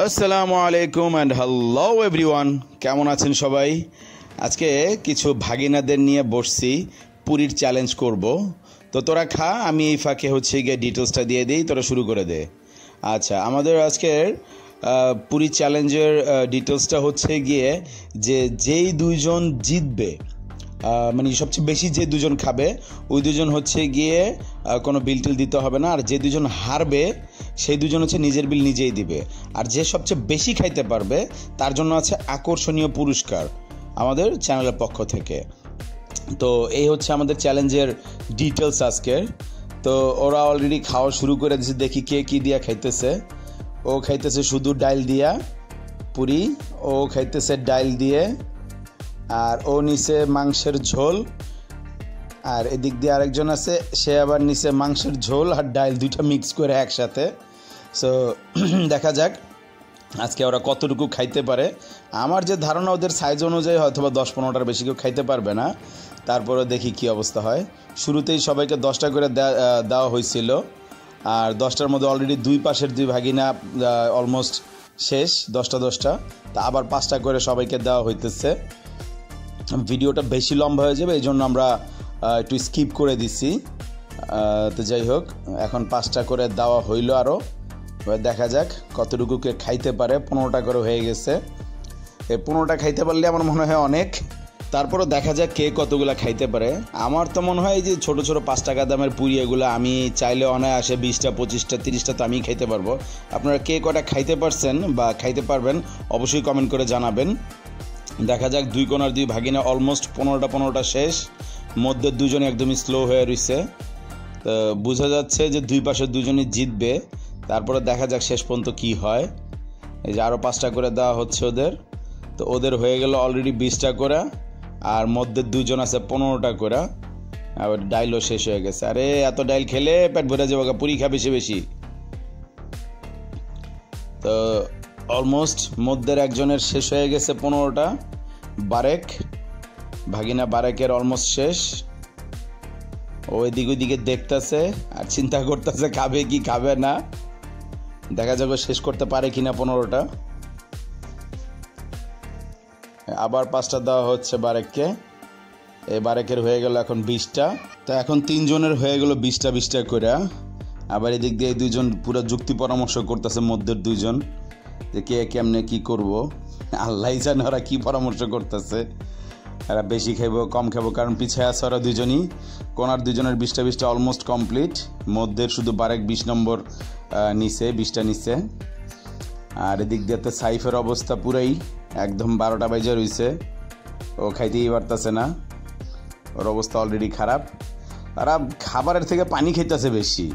আসসালামু আলাইকুম and hello everyone, কেমন আছেন সবাই? আজকে কিছু ভাগিনাদের নিয়ে বসছি, পুরীর চ্যালেঞ্জ করব। তো তোরা খা, আমি এই ফাঁকে গিয়ে ডিটেলসটা দিয়ে দিই, তোরা শুরু করে দে। আচ্ছা, আমাদের আজকের পুরী চ্যালেঞ্জের ডিটেলসটা গিয়ে যেই দুইজন জিতবে, মানে সবচেয়ে বেশি যে দুজন খাবে ওই দুজন গিয়ে কোনো বিল টিল দিতে হবে না। আর যে দুজন হারবে সেই দুজন নিজের বিল নিজেই দিবে। আর যে সবচেয়ে বেশি খাইতে পারবে তার জন্য আছে আকর্ষণীয় পুরস্কার আমাদের চ্যানেলের পক্ষ থেকে। তো এই আমাদের চ্যালেঞ্জের ডিটেলস আজকের। তো ওরা অলরেডি খাওয়া শুরু করে দিয়েছে, দেখি কে কী দিয়া খাইতেছে। ও খাইতেছে শুধু ডাইল দিয়া পুরি, ও খাইতেছে ডাইল দিয়ে, আর ও নিচে মাংসের ঝোল। আর এদিক দিয়ে আরেকজন আছে, সে আবার নিচে মাংসের ঝোল আর ডাইল দুইটা মিক্স করে একসাথে। সো দেখা যাক আজকে ওরা কতটুকু খাইতে পারে। আমার যে ধারণা ওদের সাইজ অনুযায়ী হয়তো বা 10-15টার বেশি কেউ খাইতে পারবে না। তারপরে দেখি কি অবস্থা হয়। শুরুতেই সবাইকে 10টা করে দেওয়া হয়েছিল, আর 10টার মধ্যে অলরেডি দুই পাশের দুই ভাগিনা অলমোস্ট শেষ, 10টা। তা আবার 5টা করে সবাইকে দেওয়া হইতেছে। ভিডিওটা বেশি লম্বা হয়ে যাবে, এই জন্য আমরা একটু স্কিপ করে দিছি। তো যাই হোক, এখন 5টা করে দেওয়া হইল আরও। দেখা যাক কতটুকু কে খাইতে পারে। 15টা করে হয়ে গেছে। এই 15টা খাইতে পারলে আমার মনে হয় অনেক। তারপরও দেখা যাক কে কতগুলো খাইতে পারে। আমার তো মনে হয় যে ছোট ছোট 5 টাকা দামের পুরি এগুলো আমি চাইলে অনায়াসে 20টা 25টা 30টা তো আমি খাইতে পারবো। আপনারা কে কটা খাইতে পারছেন বা খাইতে পারবেন অবশ্যই কমেন্ট করে জানাবেন। দেখা যাক, দুই কোণার দুই ভাগিনা অলমোস্ট 15টা শেষ। মধ্যে দুজনে একদমই স্লো হয়ে রয়েছে। তো বোঝা যাচ্ছে যে দুই পাশের দুজনই জিতবে। তারপরে দেখা যাক শেষ পর্যন্ত কি হয়। এই যে আরও 5টা করে দেওয়া হচ্ছে ওদের। তো ওদের হয়ে গেল অলরেডি 20টা করে, আর মধ্যে দুজন আছে 15টা করে। আবার ডাইলও শেষ হয়ে গেছে। আরে এত ডাইল খেলে পেট ভরে যাবে, পুরি খা বেশি বেশি। তো অলমোস্ট মধ্যের একজনের শেষ হয়ে গেছে 15টা। ভাগিনা বারেকের অলমোস্ট শেষ। ও এদিক ওইদিকে দেখতেছে আর চিন্তা করতেছে খাবে কি খাবে না। দেখা যাবে শেষ করতে পারে কিনা 15টা। আবার 5টা দেওয়া হচ্ছে বারেককে। এই বারেকের হয়ে গেল এখন 20টা। তো এখন 3 জনের হয়ে গেল 20টা করে। আবার এদিক দিয়ে এই দুজন পুরো যুক্তি পরামর্শ করতেছে, মধ্যের দুজন, যে কে কেমনে কি করব। আল্লাহ জানে ওরা কি পরামর্শ করতেছে। এরা বেশি খাইব কম খাবো, কারণ পিছিয়ে আছে ওরা দুজনই। কোনার দুজনের 20টা অলমোস্ট কমপ্লিট। মধ্যের শুধু বারেক 20 নম্বর নিচে, 20টা নিচে। আর এদিক দিয়ে তো সাইফের অবস্থা পুরাই একদম 12টা বাজে রয়েছে। ও খাইতেই পারতেছে না, ওর অবস্থা অলরেডি খারাপ। আর খাবারের থেকে পানি খাইতেছে বেশি।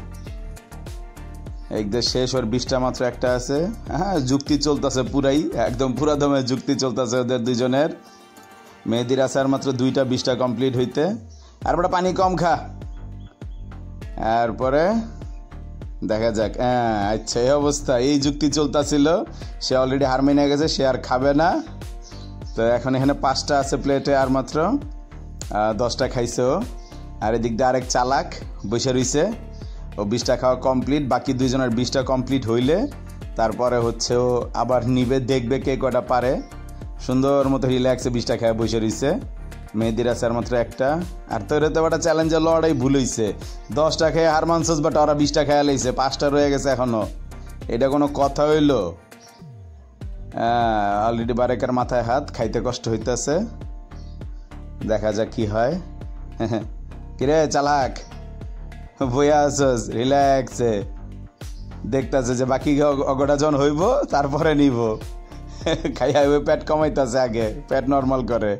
একদম শেষ, ওর 20টা মাত্র একটা আছে। হ্যাঁ, যুক্তি চলতেছে পুরাই, একদম পুরা দমে যুক্তি চলতেছে ওদের দুজনের। মেহেদির আছে আর মাত্র 2টা 20টা কমপ্লিট হইতে। আর বড় পানি কম খা। এরপরে দেখা যাক। আচ্ছা, এই অবস্থা, এই যুক্তি চলতেছিল। সে অলরেডি হার মেনে গেছে, সে আর খাবে না। তো এখন এখানে 5টা আছে প্লেটে, আর মাত্র 10টা খাইছে ও। আর এদিক দিয়ে আরেক চালাক বসে রইছে, ও 20টা খাওয়া কমপ্লিট। বাকি দুজনের 20টা কমপ্লিট হইলে তারপরে ও আবার নিবে, দেখবে কে কটা পারে। সুন্দর মতো রিল্যাক্সে 20টা খায় বসে রইছে। মেহেদির আছে আর মাত্র একটা। আর তোর তো একটা চ্যালেঞ্জের লড়াই ভুল হইছে। 10টা খেয়ে হার মানছস, বাট ওরা 20টা খেয়ে লাইছে, 5টা রয়ে গেছে এখনো। এটা কোনো কথা হইল? অলরেডি বারেকের মাথায় হাত, খাইতে কষ্ট হইতেছে। দেখা যাক কি হয়। কিরে চালাক, বইয়া আসস রিল্যাক্সে, দেখতেছে যে বাকি অগটা জন হইব তারপরে নিব। খাইয়া পেট কমাইতেছে, আগে পেট নর্মাল করে।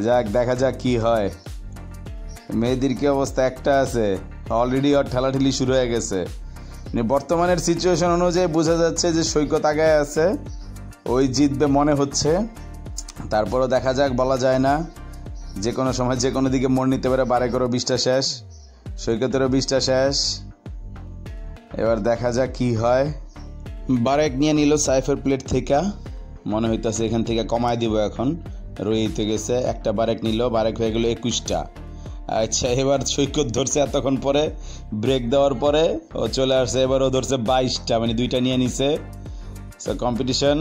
যাক, দেখা যাক কি হয়। মেয়েদের কি অবস্থা? একটা আছে অলরেডি, ওর ঠেলাঠেলি শুরু হয়ে গেছে। বর্তমানের সিচুয়েশন অনুযায়ী বোঝা যাচ্ছে যে সৈকত আগে আছে, ওই জিতবে মনে হচ্ছে। তারপরও দেখা যাক, বলা যায় না, যে কোনো সময় যে কোনো দিকে মোড় নিতে পারে। বারেকেরও 20টা শেষ, সৈকতেরও 20টা শেষ। এবার দেখা যাক কি হয়। বারেক নিয়ে নিল সাইফের প্লেট থেকে, মনে হইতেছে এখান থেকে কমায় দিব। এখন রইতে গেছে, একটা বারেক নিল, বারেক হয়ে গেল 21টা। আচ্ছা, এবার সৈকত ধরছে এতক্ষণ পরে, ব্রেক দেওয়ার পরে ও চলে আসছে। এবার ও ধরছে 22টা, মানে 2টা নিয়ে নিছে। সো কম্পিটিশন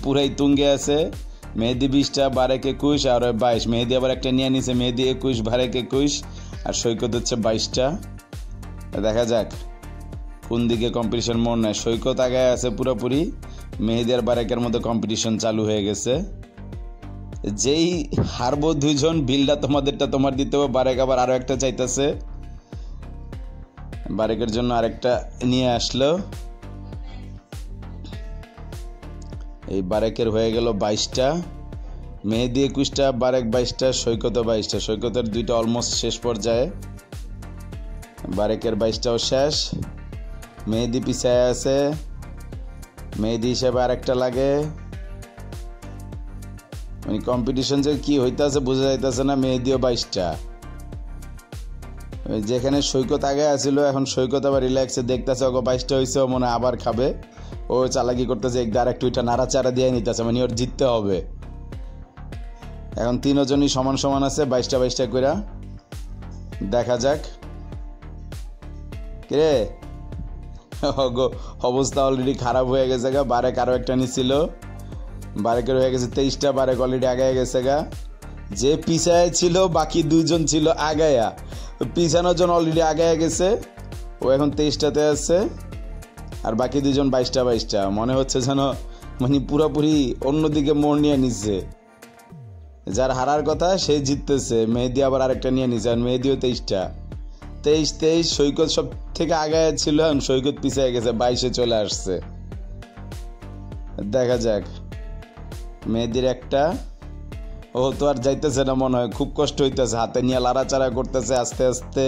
পুরাই তুঙ্গে আছে। মেহেদি 20টা, বারেক 21 আর 22। মেহেদি আবার একটা নিয়ে নিছে, মেহেদি 21, বারেক 21 আর সৈকত হচ্ছে 22টা। দেখা যাক কোন দিকে কম্পিটিশন মোড় নেয়। সৈকত আগায় আছে পুরোপুরি, মেহেদি আর বারেকের মধ্যে কম্পিটিশন চালু হয়ে গেছে। যেই হারবো দুইজন, বিলটা তোমাদেরটা তোমার দিতে হবে। বারেক আবার আরো একটা চাইতেছে, বারেকের জন্য আরেকটা নিয়ে আসলো। এই বারেকের হয়ে গেল 22টা, মেহেদি 21টা, বারেক 22টা, সৈকত 22টা। সৈকতের 2টা অলমোস্ট শেষ পর্যায়ে, বারেকের 22টাও শেষ। মেহেদি পিছায় আছে, মেহেদি হিসেবে আরেকটা লাগে। মানে কম্পিটিশন যে কি হইতেছে বোঝা যাইতেছে না। মেহেদিও 22টা, যেখানে সৈকত আগে আসছিল এখন সৈকত আবার রিল্যাক্সে দেখতেছে ওকে 22টা হয়েছে, ও মনে আবার খাবে। ও চালাকি করতেছে, একদম একটু ওইটা নাড়াচাড়া দিয়ে নিতেছে, মানে ওর জিততে হবে। এখন তিনজনই সমান সমান আছে, 22টা 22টা করে। দেখা যাক কে অবস্থা অলরেডি খারাপ হয়ে গেছে গা। বারেক আরো একটা নিছিল, বারেকের হয়ে গেছে 23টা, বারেক অলরেডি আগায় গেছে গা। যে পিছায় ছিল বাকি দুইজন ছিল আগায়া, পিছানোর জন্য অলরেডি আগায় গেছে। ও এখন 23টাতে আছে আর বাকি দুইজন 22টা 22টা। মনে হচ্ছে যেন মানে পুরোপুরি অন্যদিকে মোড় নিয়ে নিচ্ছে। যার হারার কথা সে জিততেছে। মেহেদি আবার আরেকটা নিয়ে নিচ্ছে, আর মেহেদিও 23টা। 23 সৈকত সব থেকে আগায় ছিল, সৈকত পিছিয়ে গেছে, 22-এ চলে আসছে। দেখা যাক মেহেদির একটা, ও তো আর যাইতেছে না মনে হয়, খুব কষ্ট হইতেছে, হাতে নিয়ে লাড়াচাড়া করতেছে আস্তে আস্তে।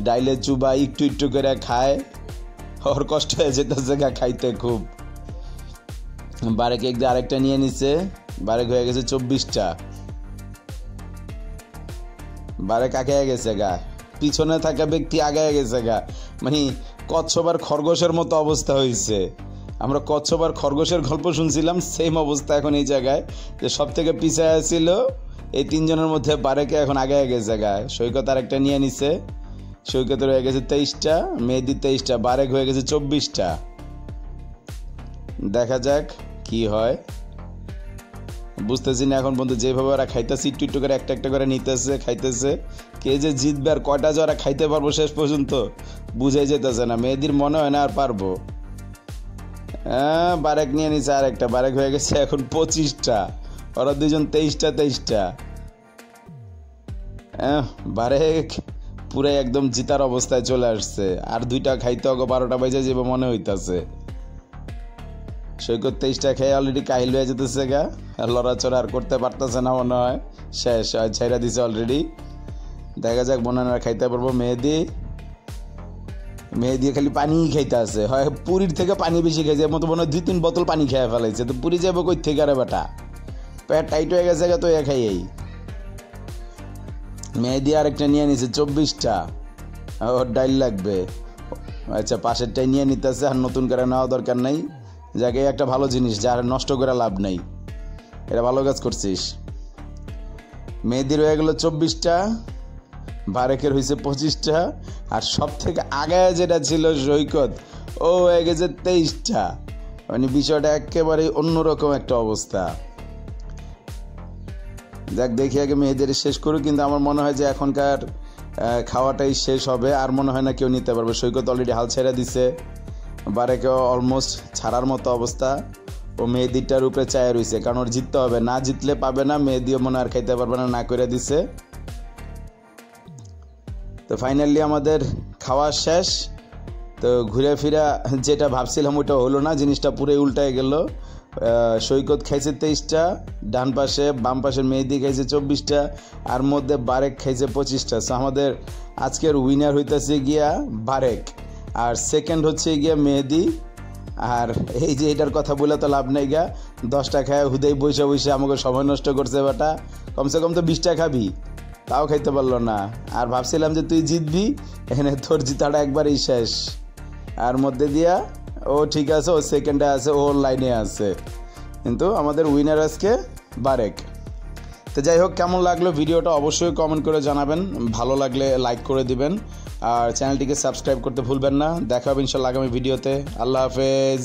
ডাইলে চুবা একটু একটু করে খায়, ওর কষ্ট হয়ে যেতেছে গা খাইতে খুব। বারেক একদিন আরেকটা নিয়ে নিছে, বারেক হয়ে গেছে 24টা। বারেক আগায় গেছে গা, পিছনে থাকা ব্যক্তি আগায় গেছে গা। মানে কচ্ছপ আর খরগোশের মতো অবস্থা হয়েছে। আমরা কচ্ছপ আর খরগোশের গল্প শুনছিলাম, সেম অবস্থা এখন এই জায়গায়, যে সব থেকে পিছায় ছিল এই তিনজনের মধ্যে বারেকে এখন আগায় গেছে গা। সৈকত আরেকটা নিয়ে নিছে, সৈকতের হয়ে গেছে 23টা, মেহেদি 23টা, বারেক হয়ে গেছে 24টা। দেখা যাক কি হয়, বুঝতেছি না এখন পর্যন্ত। যেভাবে ওরা খাইতেছে একটু একটু করে একটা একটা করে নিতেছে, খাইতেছে। কে যে জিতবে আর কয়টা যে ওরা খাইতে পারবো শেষ পর্যন্ত বুঝাই যেতেছে না। মেহেদির মনে হয় না আর পারবো। বারেক নিয়ে নিছে আরেকটা, বারেক হয়ে গেছে এখন 25টা, ওরা দুজন 23টা 23টা। বারেক পুরাই একদম জিতার অবস্থায় চলে আসছে। আর 2টা খাইতে হবে, 12টা বাজে যাবে মনে হইতাছে। সৈকত 23টা খেয়ে অলরেডি কাহিল হয়ে যেতেছে গা, লড়াচড়া আর করতে পারতেছে না মনে হয়, শেষ ছাইরা দিছে অলরেডি। দেখা যাক মনে হয় খাইতে পারবো। মেহেদি খালি পানি খাইতে আছে, হয় পুরীর থেকে পানি বেশি খাইছে, মতো মনে হয় 2-3 বোতল পানি খেয়ে ফেলাইছে। তো পুরী যাবো কই থেকে আরে বেটা, পেট টাইট হয়ে গেছে তো এ খাইয়েই। মেহেদি আরেকটা নিয়ে নিছে 24টা, ওর ডাইল লাগবে। আচ্ছা পাশেরটাই নিয়ে নিতেছে, আর নতুন করে নেওয়া দরকার নাই। যাকে একটা ভালো জিনিস, যার নষ্ট করে লাভ নাই, এটা ভালো কাজ করছিস। মেহেদির হয়ে গেল 24টা, বারেকের হয়েছে 25টা, আর সব থেকে আগে যেটা ছিল সৈকত, ও হয়ে গেছে 23টা। মানে বিষয়টা একেবারে অন্যরকম একটা অবস্থা। যাক দেখি আগে মেহেদের শেষ করুক, কিন্তু আমার মনে হয় যে এখনকার খাওয়াটাই শেষ হবে, আর মনে হয় না কেউ নিতে পারবে। সৈকত অলরেডি হাল ছেড়ে দিছে, বারেকেও অলমোস্ট ছাড়ার মতো অবস্থা। ও মেহেদিটার উপরে চায় রয়েছে, কারণ ওর জিততে হবে, না জিতলে পাবে না। মেহেদিও মনে আর খাইতে পারবে না, না করে দিছে। তো ফাইনালি আমাদের খাওয়া শেষ। তো ঘুরে ফিরা যেটা ভাবছিলাম ওটা হলো না, জিনিসটা পুরোই উল্টায় গেল। সৈকত খাইছে 23টা, ডান পাশে বাম পাশের মেহেদি খাইছে 24টা, আর মধ্যে বারেক খাইছে 25টা। সো আমাদের আজকের উইনার হইতেছে গিয়া বারেক, আর সেকেন্ড হচ্ছে গিয়া মেহেদি। আর এই যে এটার কথা বলে তো লাভ নেই গা, 10টা খায় হুদেই বসে বসে আমাকে সময় নষ্ট করছে বেটা। কমসে কম তো 20টা খাবি, তাও খাইতে পারলো না। আর ভাবছিলাম যে তুই জিতবি, এখানে তোর জিতাটা একবারই শেষ। আর মধ্যে দিয়া ও ঠিক আছে, ও সেকেন্ডে আছে, ওর লাইনে আছে, কিন্তু আমাদের উইনার আজকে বারেক। তো যাই হোক, কেমন লাগলো ভিডিওটা অবশ্যই কমেন্ট করে জানাবেন। ভালো লাগলে লাইক করে দিবেন, আর চ্যানেলটিকে সাবস্ক্রাইব করতে ভুলবেন না। দেখা হবে ইনশাআল্লাহ আগামী ভিডিওতে। আল্লাহ হাফেজ।